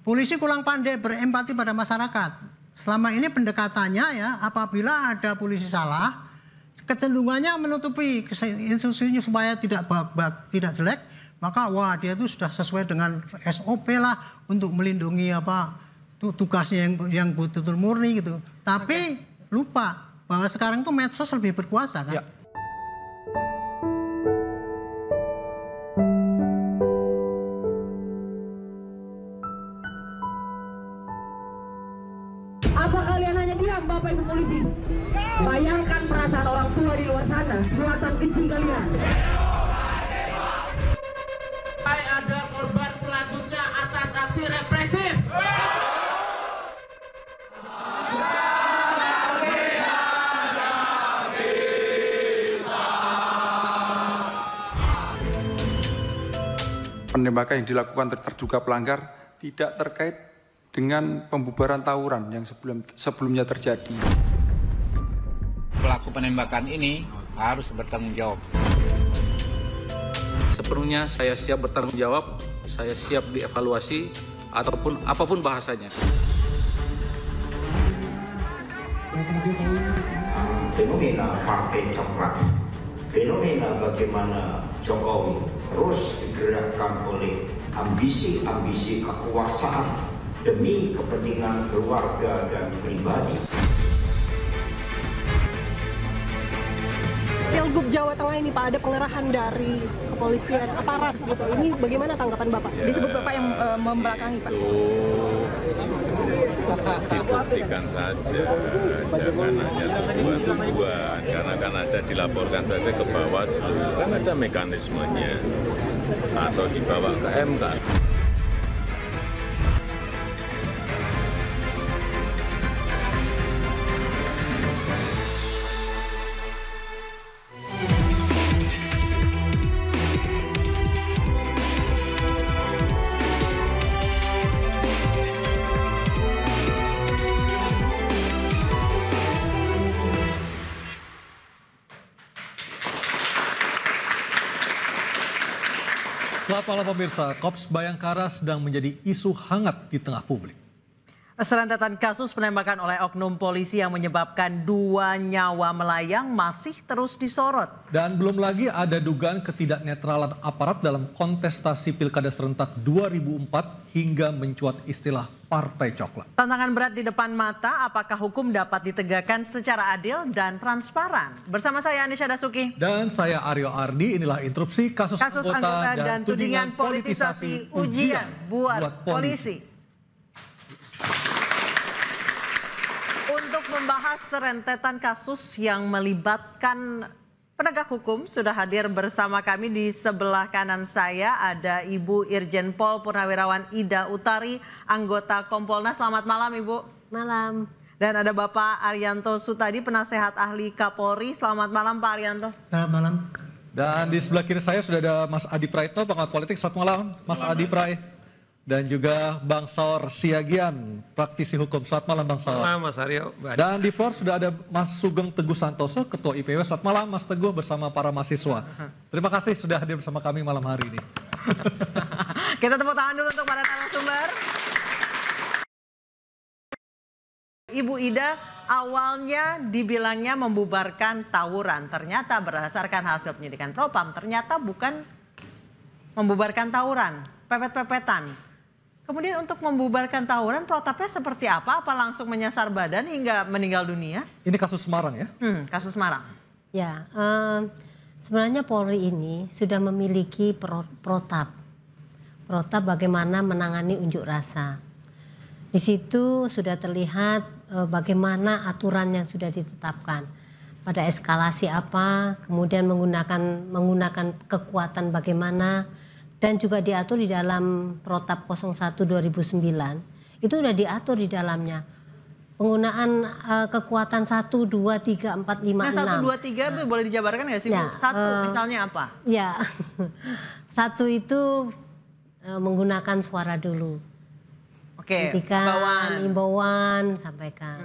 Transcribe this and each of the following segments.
polisi kurang pandai berempati pada masyarakat. Selama ini pendekatannya ya, apabila ada polisi salah, kecenderungannya menutupi institusinya supaya tidak jelek, maka wah dia itu sudah sesuai dengan SOP lah untuk melindungi tugasnya yang betul-betul murni gitu. Tapi lupa bahwa sekarang tuh medsos lebih berkuasa kan. Ya. Apa kalian hanya diam, Bapak Ibu polisi? Bayangkan perasaan orang tua di luar sana, buatan kecil kalian. Ada korban selanjutnya atas aksi represif. Penembakan yang dilakukan terduga pelanggar tidak terkait dengan pembubaran tawuran yang sebelumnya terjadi. Pelaku penembakan ini harus bertanggung jawab. Sepenuhnya saya siap bertanggung jawab, saya siap dievaluasi, ataupun apapun bahasanya. Fenomena partai coklat, fenomena bagaimana Jokowi terus digerakkan oleh ambisi-ambisi kekuasaan demi kepentingan keluarga dan pribadi. Pilgub Jawa Tengah ini Pak, ada pengerahan dari kepolisian, aparat gitu. Ini bagaimana tanggapan Bapak? Ya, disebut Bapak yang membelakangi Pak. Dibuktikan saja, jangan hanya tuduhan-tuduhan, karena kan ada dilaporkan saja ke Bawaslu, kan ada mekanismenya, atau dibawa ke MK. Selamat malam pemirsa, Korps Bayangkara sedang menjadi isu hangat di tengah publik. Serentetan kasus penembakan oleh oknum polisi yang menyebabkan 2 nyawa melayang masih terus disorot. Dan belum lagi ada dugaan ketidaknetralan aparat dalam kontestasi Pilkada serentak 2004 hingga mencuat istilah Partai Coklat. Tantangan berat di depan mata, apakah hukum dapat ditegakkan secara adil dan transparan? Bersama saya Anisha Dasuki. Dan saya Aryo Ardi, inilah interupsi kasus anggota dan tudingan politisasi ujian buat polisi. Untuk membahas serentetan kasus yang melibatkan penegak hukum, sudah hadir bersama kami. Di sebelah kanan saya ada Ibu Irjen Pol Purnawirawan Ida Utari, anggota Kompolnas. Selamat malam Ibu. Malam. Dan ada Bapak Arianto Sutadi, penasehat ahli Kapolri. Selamat malam Pak Arianto. Selamat malam. Dan di sebelah kiri saya sudah ada Mas Adi Praitno, pengamat politik. Selamat malam Mas Adi Prai. Dan juga Bang Saur Siagian, praktisi hukum. Selamat malam Bang Saur. Selamat malam Mas Aryo. Dan di floor sudah ada Mas Sugeng Teguh Santoso, Ketua IPW. Selamat malam Mas Teguh bersama para mahasiswa. Terima kasih sudah hadir bersama kami malam hari ini. Kita tepuk tangan dulu untuk para narasumber. Ibu Ida, awalnya dibilangnya membubarkan tawuran. Ternyata berdasarkan hasil penyidikan Propam, ternyata bukan membubarkan tawuran, pepet-pepetan. Kemudian untuk membubarkan tawuran, protapnya seperti apa? Apa langsung menyasar badan hingga meninggal dunia? Ini kasus Semarang ya? Kasus Semarang. Ya, sebenarnya Polri ini sudah memiliki protap bagaimana menangani unjuk rasa. Di situ sudah terlihat bagaimana aturan yang sudah ditetapkan. Pada eskalasi apa, kemudian menggunakan kekuatan bagaimana. Dan juga diatur di dalam Protap 01 2009, itu sudah diatur di dalamnya. Penggunaan kekuatan 1, 2, 3, 4, 5, 6. Nah 1, 2, 3 boleh dijabarkan nggak sih Bu? Ya, 1 misalnya apa? Ya, 1 itu menggunakan suara dulu. Oke, imbauan sampaikan.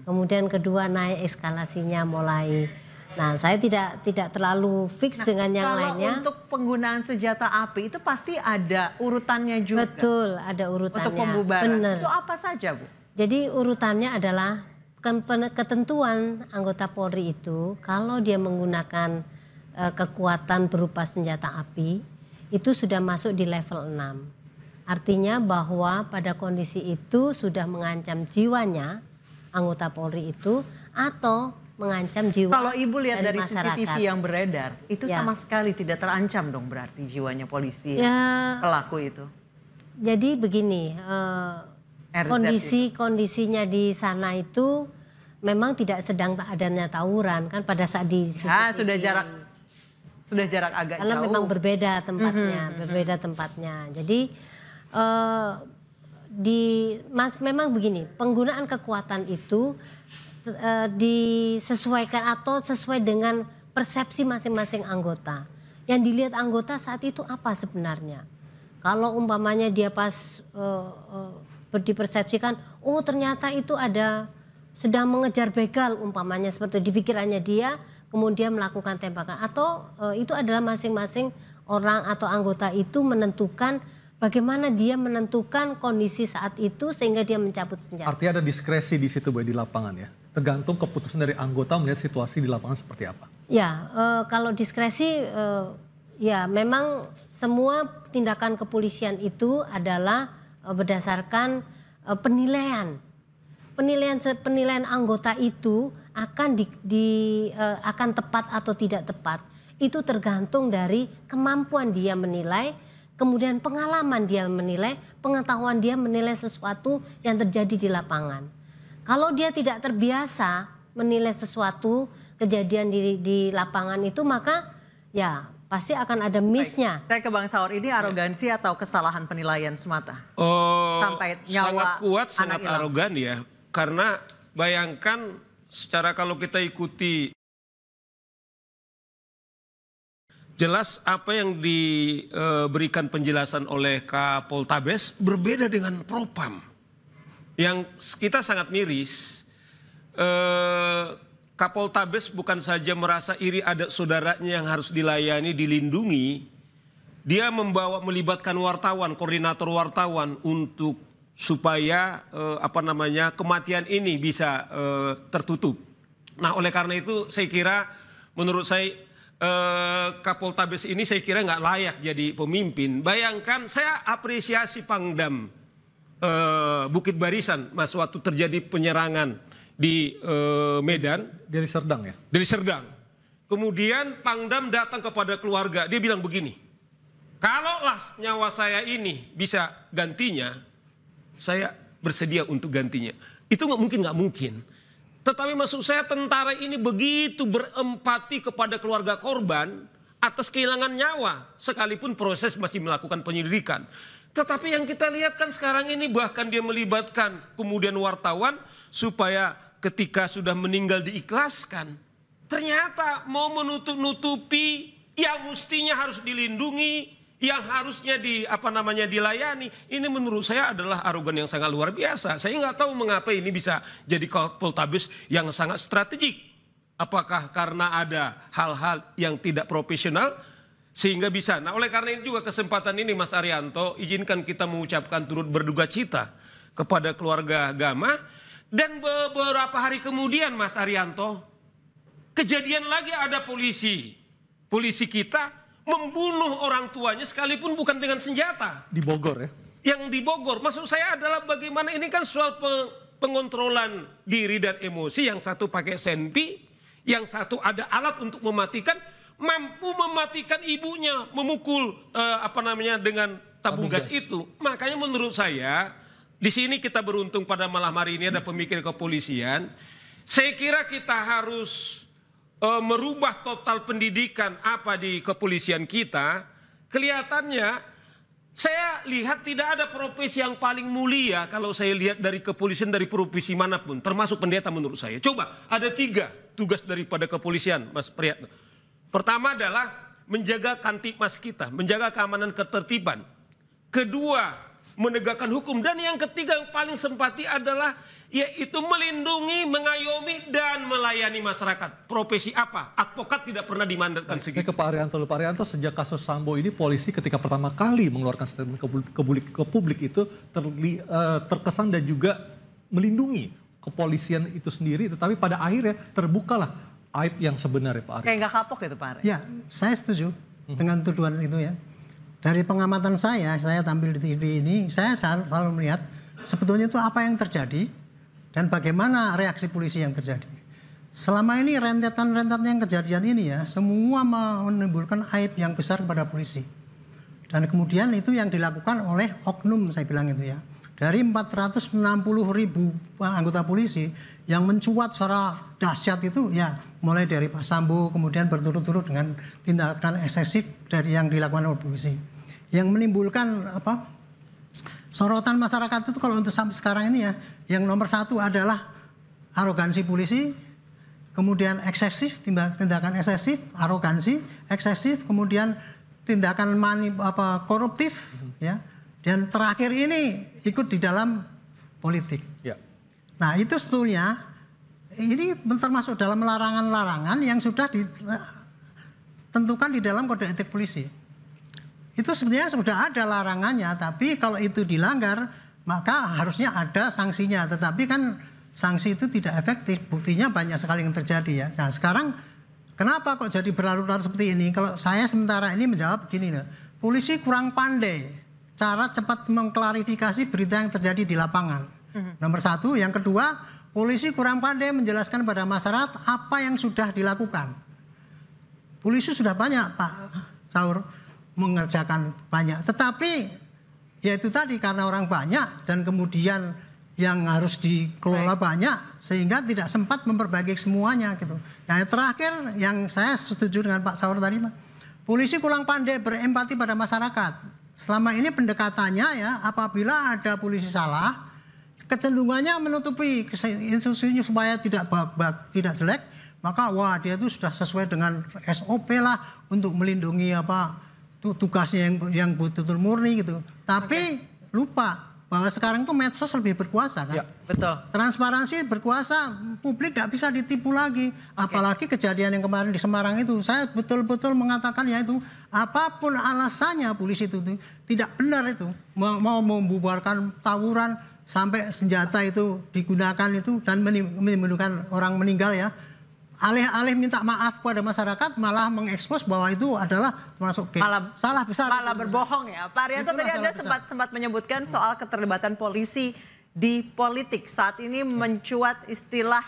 Kemudian kedua naik eskalasinya mulai. Nah, saya tidak terlalu fix dengan yang lainnya. Untuk penggunaan senjata api itu pasti ada urutannya juga. Betul, ada urutannya. Untuk pembubaran. Bener. Itu apa saja, Bu? Jadi urutannya adalah ketentuan anggota Polri itu kalau dia menggunakan kekuatan berupa senjata api itu sudah masuk di level 6. Artinya bahwa pada kondisi itu sudah mengancam jiwanya anggota Polri itu atau mengancam jiwa Kalau Ibu lihat dari masyarakat. CCTV yang beredar, itu sama sekali tidak terancam dong berarti jiwanya polisi pelaku itu. Jadi begini, kondisinya di sana itu memang tidak sedang adanya tawuran kan pada saat di CCTV. Sudah jarak agak karena jauh. memang berbeda tempatnya, Jadi memang begini, penggunaan kekuatan itu disesuaikan atau sesuai dengan persepsi masing-masing anggota. Yang dilihat anggota saat itu apa sebenarnya? Kalau umpamanya dia pas dipersepsikan, oh ternyata itu ada sedang mengejar begal umpamanya seperti di pikirannya dia, kemudian melakukan tembakan. Atau itu adalah masing-masing orang atau anggota itu menentukan bagaimana dia menentukan kondisi saat itu sehingga dia mencabut senjata. Artinya ada diskresi di situ di lapangan ya? Tergantung keputusan dari anggota melihat situasi di lapangan seperti apa? Ya, kalau diskresi ya memang semua tindakan kepolisian itu adalah berdasarkan penilaian. Penilaian anggota itu akan akan tepat atau tidak tepat. Itu tergantung dari kemampuan dia menilai, kemudian pengalaman dia menilai, pengetahuan dia menilai sesuatu yang terjadi di lapangan. Kalau dia tidak terbiasa menilai sesuatu kejadian di lapangan itu, maka ya pasti akan ada miss-nya. Saya ke Bang Saur, ini arogansi atau kesalahan penilaian semata? Sampai nyawa sangat kuat, sangat anak arogan ya. Karena bayangkan secara kalau kita ikuti jelas apa yang diberikan penjelasan oleh Kapoltabes berbeda dengan Propam. Yang kita sangat miris, Kapoltabes bukan saja merasa iri ada saudaranya yang harus dilayani, dilindungi. Dia melibatkan wartawan, koordinator wartawan untuk supaya kematian ini bisa tertutup. Nah, oleh karena itu saya kira menurut saya Kapoltabes ini saya kira nggak layak jadi pemimpin. Bayangkan saya apresiasi Pangdam Bukit Barisan Mas waktu terjadi penyerangan di Medan. Deli Serdang ya? Deli Serdang. Kemudian Pangdam datang kepada keluarga, dia bilang begini, kalaulah nyawa saya ini bisa gantinya, saya bersedia untuk gantinya. Itu nggak mungkin. Tetapi maksud saya tentara ini begitu berempati kepada keluarga korban atas kehilangan nyawa, sekalipun proses masih melakukan penyelidikan. Tetapi yang kita lihat kan sekarang ini bahkan dia melibatkan kemudian wartawan supaya ketika sudah meninggal diikhlaskan. Ternyata mau menutup-nutupi yang mestinya harus dilindungi, yang harusnya dilayani. Ini menurut saya adalah arogan yang sangat luar biasa. Saya nggak tahu mengapa ini bisa jadi Kapoltabes yang sangat strategik. Apakah karena ada hal-hal yang tidak profesional sehingga bisa. Nah, oleh karena itu juga kesempatan ini Mas Arianto, izinkan kita mengucapkan turut berduka cita kepada keluarga Gama. Dan beberapa hari kemudian Mas Arianto, kejadian lagi ada polisi kita membunuh orang tuanya sekalipun bukan dengan senjata. Di Bogor ya? Yang di Bogor. Maksud saya adalah bagaimana ini kan soal pengontrolan diri dan emosi. Yang satu pakai senpi, yang satu ada alat untuk mematikan, mampu mematikan ibunya, memukul dengan tabung gas itu. Makanya menurut saya di sini kita beruntung pada malam hari ini ada pemikir kepolisian. Saya kira kita harus merubah total pendidikan di kepolisian kita. Kelihatannya saya lihat tidak ada profesi yang paling mulia kalau saya lihat dari kepolisian dari profesi manapun, termasuk pendeta menurut saya. Coba ada 3 tugas daripada kepolisian, Mas Priyatno. Pertama adalah menjaga Kamtipmas kita, menjaga keamanan ketertiban. Kedua, menegakkan hukum. Dan yang ketiga yang paling sempati adalah yaitu melindungi, mengayomi, dan melayani masyarakat. Profesi apa? Advokat tidak pernah dimandatkan segitu. Saya ke Pak Arianto. Pak Arianto, sejak kasus Sambo ini polisi ketika pertama kali mengeluarkan statement ke publik itu terkesan dan juga melindungi kepolisian itu sendiri, tetapi pada akhirnya terbukalah aib yang sebenarnya, Pak Arianto. Kayak nggak kapok gitu, Pak Ari? Ya, saya setuju dengan tuduhan itu ya. Dari pengamatan saya tampil di TV ini, saya selalu melihat sebetulnya itu apa yang terjadi dan bagaimana reaksi polisi yang terjadi. Selama ini rentetan yang kejadian ini ya, semua menimbulkan aib yang besar kepada polisi. Dan kemudian itu yang dilakukan oleh oknum, saya bilang itu ya. Dari 460.000 anggota polisi yang mencuat secara dahsyat itu ya, mulai dari Pak Sambo kemudian berturut-turut dengan tindakan eksesif dari yang dilakukan oleh polisi. Yang menimbulkan sorotan masyarakat itu kalau untuk sampai sekarang ini ya, yang nomor satu adalah arogansi polisi, kemudian eksesif, tindakan eksesif, arogansi, eksesif, kemudian tindakan koruptif ya. Dan terakhir ini ikut di dalam politik. Ya. Nah itu sebetulnya ini termasuk dalam larangan-larangan yang sudah ditentukan di dalam kode etik polisi. Itu sebenarnya sudah ada larangannya, tapi kalau itu dilanggar maka harusnya ada sanksinya. Tetapi kan sanksi itu tidak efektif, buktinya banyak sekali yang terjadi ya. Nah sekarang kenapa kok jadi berlarut-larut seperti ini? Kalau saya sementara ini menjawab begini, polisi kurang pandai cara cepat mengklarifikasi berita yang terjadi di lapangan. Nomor satu. Yang kedua, polisi kurang pandai menjelaskan pada masyarakat apa yang sudah dilakukan. Polisi sudah banyak, Pak Saur, mengerjakan banyak. Tetapi, ya itu tadi karena orang banyak dan kemudian yang harus dikelola banyak, sehingga tidak sempat memperbaiki semuanya gitu. Yang terakhir, yang saya setuju dengan Pak Saur tadi, polisi kurang pandai berempati pada masyarakat. Selama ini pendekatannya ya, apabila ada polisi salah, kecenderungannya menutupi institusinya supaya tidak jelek, maka wah dia itu sudah sesuai dengan SOP lah untuk melindungi tugasnya yang betul-betul murni gitu. Tapi lupa bahwa sekarang itu medsos lebih berkuasa kan. Ya, betul. Transparansi berkuasa, publik nggak bisa ditipu lagi. Apalagi kejadian yang kemarin di Semarang itu, saya betul-betul mengatakan ya itu apapun alasannya polisi itu tidak benar itu mau membubarkan tawuran sampai senjata itu digunakan itu dan menimbulkan orang meninggal ya. Alih-alih minta maaf kepada masyarakat malah mengekspos bahwa itu adalah termasuk salah besar. Malah berbohong ya. Pak Arianto tadi Anda sempat menyebutkan soal keterlibatan polisi di politik. Saat ini mencuat istilah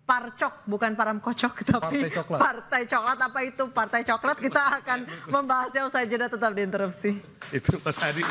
parcok, bukan param kocok, tapi partai coklat. Apa itu partai coklat? Kita akan membahasnya usai jeda, tetap di Interupsi. Itu Mas Adi.